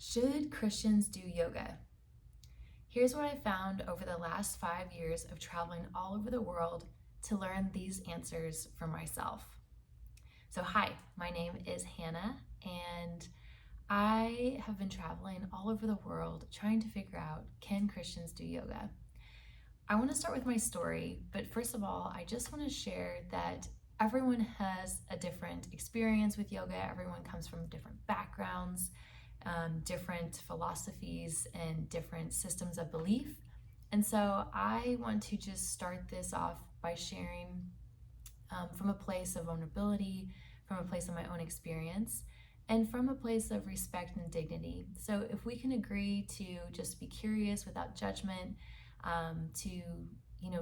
Should Christians do yoga? Here's what I found over the last 5 years of traveling all over the world to learn these answers for myself. So hi, my name is Hannah, and I have been traveling all over the world trying to figure out, can Christians do yoga? I want to start with my story, but first of all, I just want to share that everyone has a different experience with yoga. Everyone comes from different backgrounds, different philosophies, and different systems of belief. And so I want to just start this off by sharing from a place of vulnerability, from a place of my own experience, and from a place of respect and dignity. So if we can agree to just be curious without judgment, to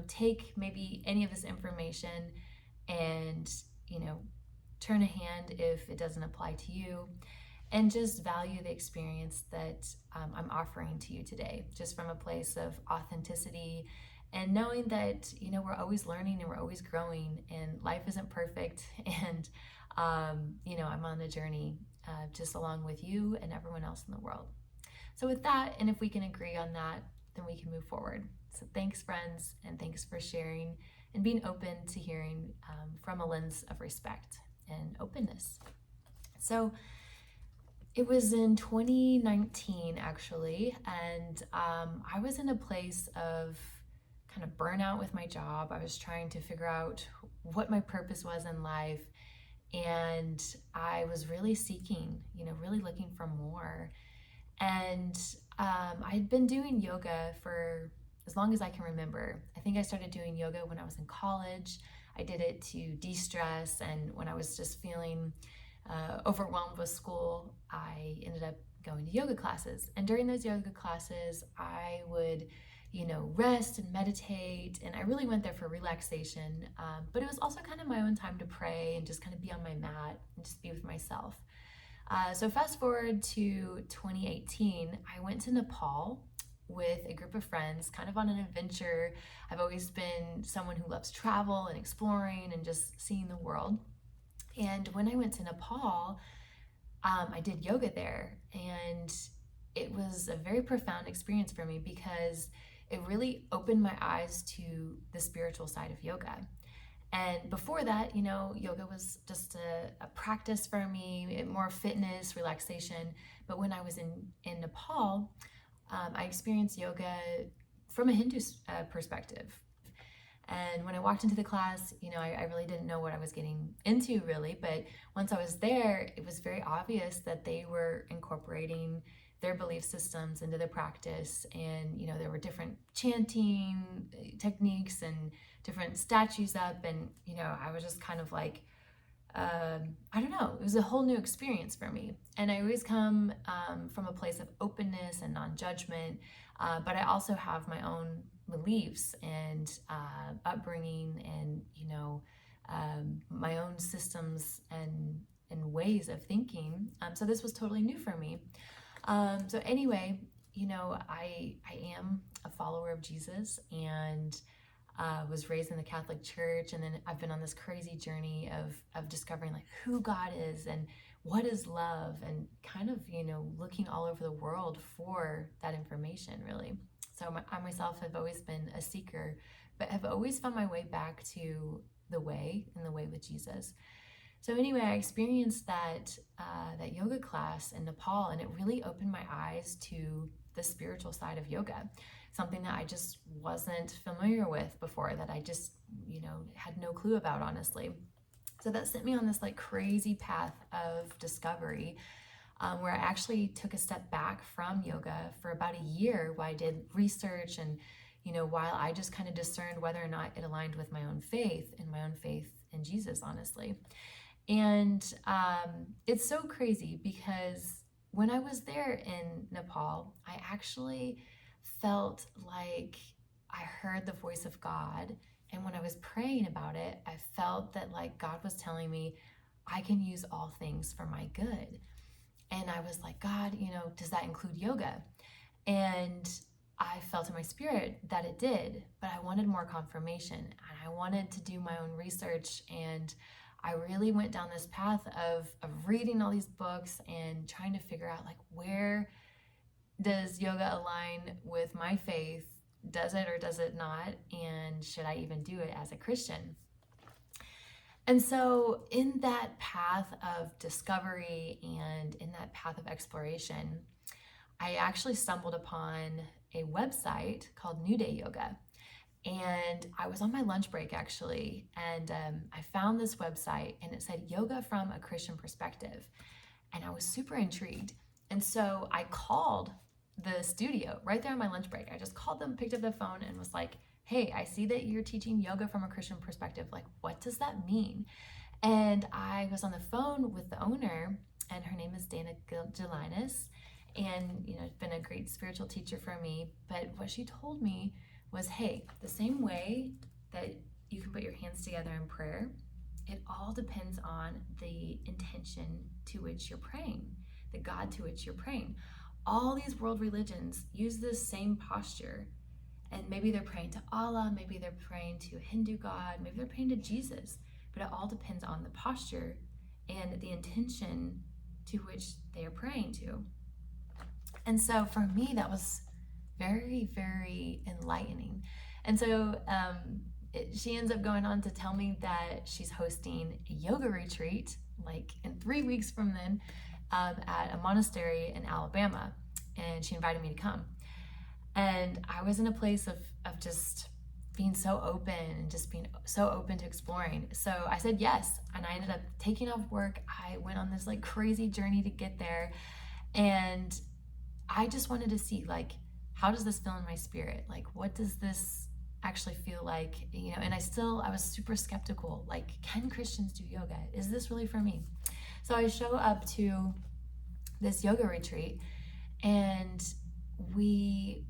take maybe any of this information and turn a hand if it doesn't apply to you, and just value the experience that I'm offering to you today, just from a place of authenticity and knowing that we're always learning and we're always growing, and life isn't perfect, and I'm on a journey just along with you and everyone else in the world. So with that, and if we can agree on that, then we can move forward. So thanks, friends, and thanks for sharing and being open to hearing from a lens of respect and openness. So it was in 2019, actually, and I was in a place of kind of burnout with my job. I was trying to figure out what my purpose was in life, and I was really seeking, really looking for more. And I had been doing yoga for as long as I can remember. I think I started doing yoga when I was in college. I did it to de-stress, and when I was just feeling overwhelmed with school, I ended up going to yoga classes. And during those yoga classes, I would rest and meditate, and I really went there for relaxation, but it was also kind of my own time to pray and just kind of be on my mat and just be with myself. So fast forward to 2018, I went to Nepal with a group of friends, kind of on an adventure. I've always been someone who loves travel and exploring and just seeing the world. And when I went to Nepal, I did yoga there, and it was a very profound experience for me because it really opened my eyes to the spiritual side of yoga. And before that, yoga was just a practice for me, more fitness, relaxation. But when I was in Nepal, I experienced yoga from a Hindu perspective. And when I walked into the class, I really didn't know what I was getting into, really. But once I was there, it was very obvious that they were incorporating their belief systems into the practice. And, there were different chanting techniques and different statues up. And, I was just kind of like, I don't know, it was a whole new experience for me. And I always come from a place of openness and non-judgment, but I also have my own beliefs and upbringing and, my own systems and ways of thinking. So this was totally new for me. So anyway, I am a follower of Jesus, and was raised in the Catholic Church, and then I've been on this crazy journey of discovering like who God is and what is love, and kind of looking all over the world for that information, really. So I myself have always been a seeker, but have always found my way back to the way with Jesus. So anyway, I experienced that yoga class in Nepal, and it really opened my eyes to the spiritual side of yoga, something that I just wasn't familiar with before, that I just had no clue about, honestly. So that sent me on this like crazy path of discovery, where I actually took a step back from yoga for about a year while I did research, and while I just kind of discerned whether or not it aligned with my own faith in Jesus, honestly. And it's so crazy because when I was there in Nepal, I actually felt like I heard the voice of God. And when I was praying about it, I felt that like God was telling me, I can use all things for my good. And I was like, God, does that include yoga? And I felt in my spirit that it did, but I wanted more confirmation, and I wanted to do my own research. And I really went down this path of reading all these books and trying to figure out like where does yoga align with my faith? Does it or does it not? And should I even do it as a Christian? And so, in that path of discovery and in that path of exploration, I actually stumbled upon a website called New Day Yoga. And I was on my lunch break actually, and I found this website and it said yoga from a Christian perspective. And I was super intrigued. And so I called the studio right there on my lunch break. I just called them, picked up the phone, and was like, hey, I see that you're teaching yoga from a Christian perspective. Like, what does that mean? And I was on the phone with the owner, and her name is Dana Gelinas. And, it's been a great spiritual teacher for me. But what she told me was, hey, the same way that you can put your hands together in prayer, it all depends on the intention to which you're praying, the God to which you're praying. All these world religions use this same posture, and maybe they're praying to Allah, maybe they're praying to a Hindu God, maybe they're praying to Jesus, but it all depends on the posture and the intention to which they are praying to. And so for me, that was very, very enlightening. And so she ends up going on to tell me that she's hosting a yoga retreat, like in 3 weeks from then, at a monastery in Alabama. And she invited me to come. And I was in a place of just being so open and just being so open to exploring. So I said yes. And I ended up taking off work. I went on this like crazy journey to get there. And I just wanted to see, like, how does this feel in my spirit? Like, what does this actually feel like? And I was super skeptical. Like, can Christians do yoga? Is this really for me? So I show up to this yoga retreat, and we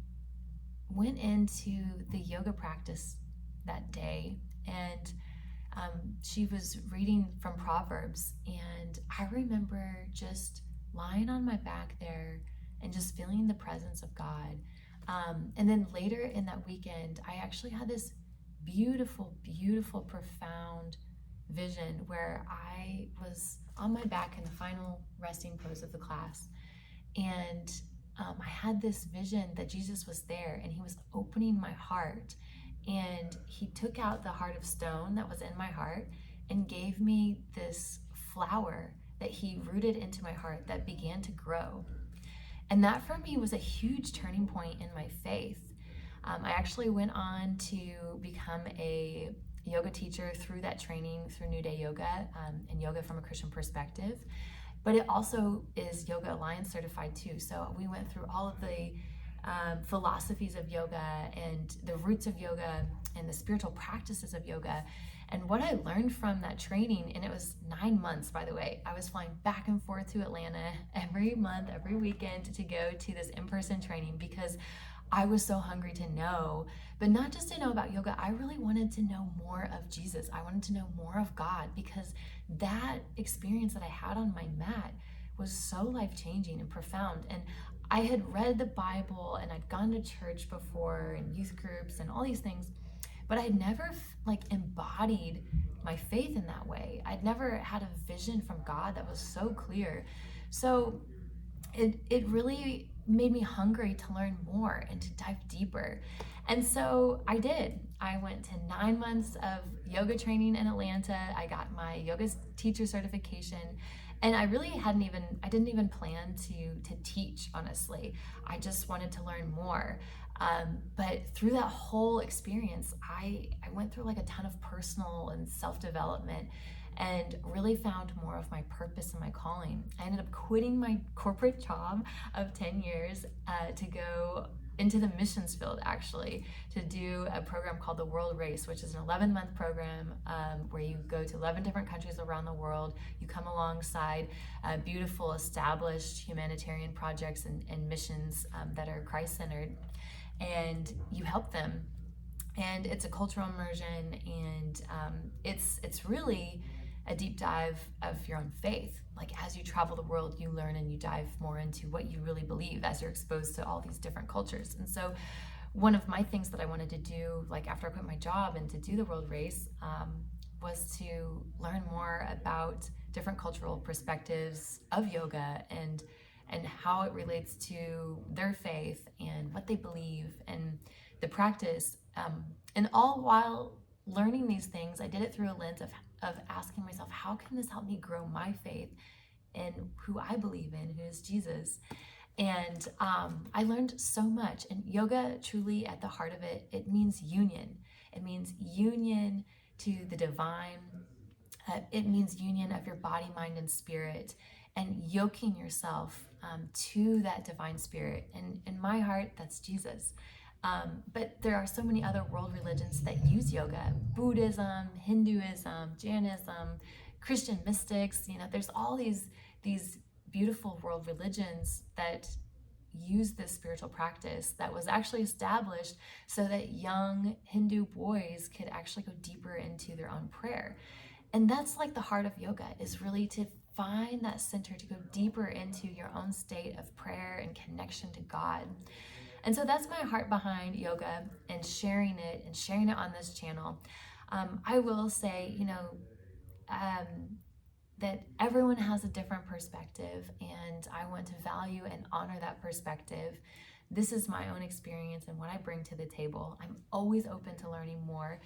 went into the yoga practice that day, and she was reading from Proverbs, and I remember just lying on my back there and just feeling the presence of God. And then later in that weekend, I actually had this beautiful, beautiful, profound vision where I was on my back in the final resting pose of the class. And I had this vision that Jesus was there and he was opening my heart. And he took out the heart of stone that was in my heart and gave me this flower that he rooted into my heart that began to grow. And that for me was a huge turning point in my faith. I actually went on to become a yoga teacher through that training through New Day Yoga and yoga from a Christian perspective. But it also is Yoga Alliance certified too. So we went through all of the philosophies of yoga and the roots of yoga and the spiritual practices of yoga. And what I learned from that training, and it was 9 months, by the way, I was flying back and forth to Atlanta every month, every weekend to go to this in-person training because I was so hungry to know, but not just to know about yoga. I really wanted to know more of Jesus. I wanted to know more of God because that experience that I had on my mat was so life-changing and profound. And I had read the Bible and I'd gone to church before and youth groups and all these things, but I'd never embodied my faith in that way. I'd never had a vision from God that was so clear. So it really made me hungry to learn more and to dive deeper. And so I did. I went to 9 months of yoga training in Atlanta. I got my yoga teacher certification. And I really I didn't even plan to teach, honestly. I just wanted to learn more. But through that whole experience, I went through like a ton of personal and self-development and really found more of my purpose and my calling. I ended up quitting my corporate job of 10 years to go into the missions field, actually, to do a program called the World Race, which is an 11-month program where you go to 11 different countries around the world. You come alongside beautiful, established humanitarian projects and missions that are Christ-centered, and you help them. And it's a cultural immersion, and it's really a deep dive of your own faith. Like as you travel the world, you learn and you dive more into what you really believe as you're exposed to all these different cultures. And so one of my things that I wanted to do, like after I quit my job and to do the World Race, was to learn more about different cultural perspectives of yoga and and how it relates to their faith and what they believe and the practice. And all while learning these things, I did it through a lens of asking myself, how can this help me grow my faith in who I believe in, who is Jesus? And I learned so much. And yoga, truly at the heart of it, it means union. It means union to the divine. It means union of your body, mind, and spirit, and yoking yourself to that divine spirit. And in my heart, that's Jesus. But there are so many other world religions that use yoga: Buddhism, Hinduism, Jainism, Christian mystics. There's all these beautiful world religions that use this spiritual practice that was actually established so that young Hindu boys could actually go deeper into their own prayer. And that's like the heart of yoga, is really to find that center, to go deeper into your own state of prayer and connection to God. And so that's my heart behind yoga and sharing it on this channel. I will say, that everyone has a different perspective, and I want to value and honor that perspective. This is my own experience and what I bring to the table. I'm always open to learning more.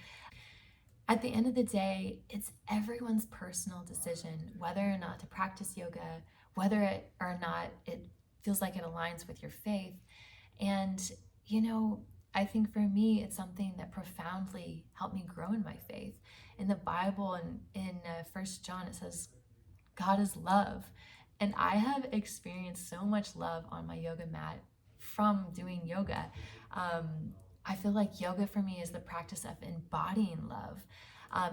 At the end of the day, it's everyone's personal decision whether or not to practice yoga, whether or not it feels like it aligns with your faith. And, I think for me, it's something that profoundly helped me grow in my faith. In the Bible, in 1 John, it says, God is love. And I have experienced so much love on my yoga mat from doing yoga. I feel like yoga for me is the practice of embodying love.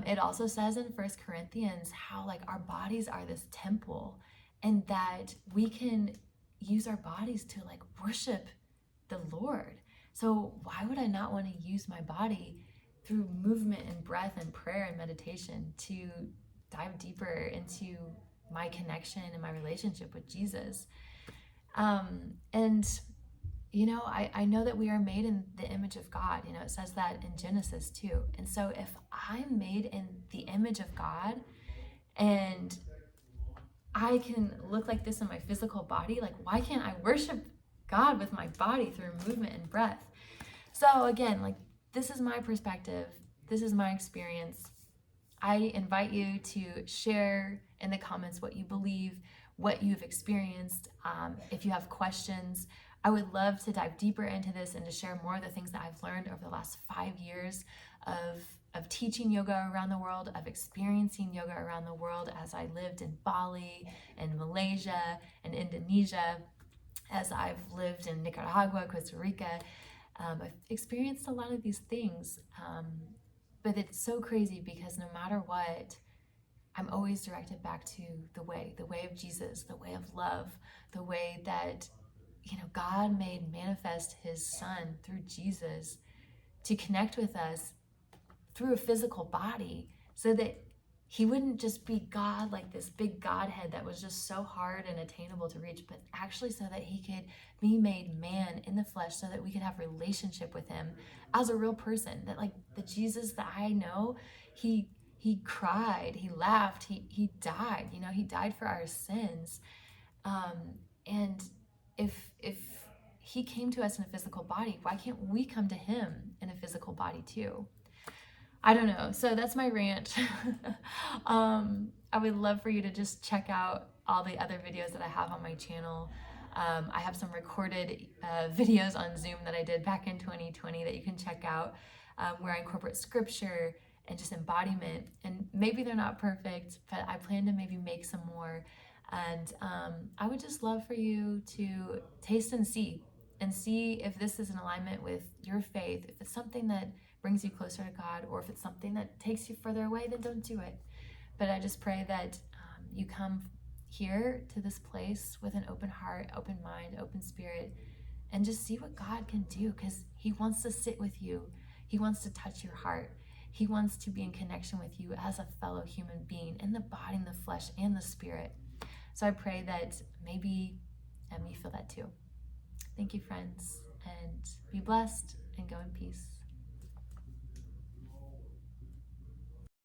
It also says in 1 Corinthians how our bodies are this temple, and that we can use our bodies to worship the Lord. So why would I not want to use my body through movement and breath and prayer and meditation to dive deeper into my connection and my relationship with Jesus? I know that we are made in the image of God. It says that in Genesis too. And so if I'm made in the image of God, and I can look like this in my physical body, why can't I worship God with my body through movement and breath? So again, this is my perspective. This is my experience. I invite you to share in the comments what you believe, what you've experienced. If you have questions, I would love to dive deeper into this and to share more of the things that I've learned over the last 5 years of teaching yoga around the world, of experiencing yoga around the world as I lived in Bali and Malaysia and Indonesia, as I've lived in Nicaragua, Costa Rica. I've experienced a lot of these things, but it's so crazy because no matter what, I'm always directed back to the way of Jesus, the way of love, the way that God made manifest his son through Jesus to connect with us through a physical body, so that he wouldn't just be God, like this big Godhead that was just so hard and attainable to reach, but actually so that he could be made man in the flesh, so that we could have relationship with him as a real person. That the Jesus that I know, he cried, he laughed, he died, he died for our sins. And if he came to us in a physical body, why can't we come to him in a physical body too? I don't know. So that's my rant. I would love for you to just check out all the other videos that I have on my channel. I have some recorded videos on Zoom that I did back in 2020 that you can check out, where I incorporate scripture and just embodiment. And maybe they're not perfect, but I plan to maybe make some more. And I would just love for you to taste and see if this is in alignment with your faith. If it's something that brings you closer to God, or if it's something that takes you further away, then don't do it. But I just pray that you come here to this place with an open heart, open mind, open spirit, and just see what God can do, because he wants to sit with you. He wants to touch your heart. He wants to be in connection with you as a fellow human being in the body, in the flesh, and the spirit. So I pray that maybe you feel that too. Thank you, friends, and be blessed and go in peace.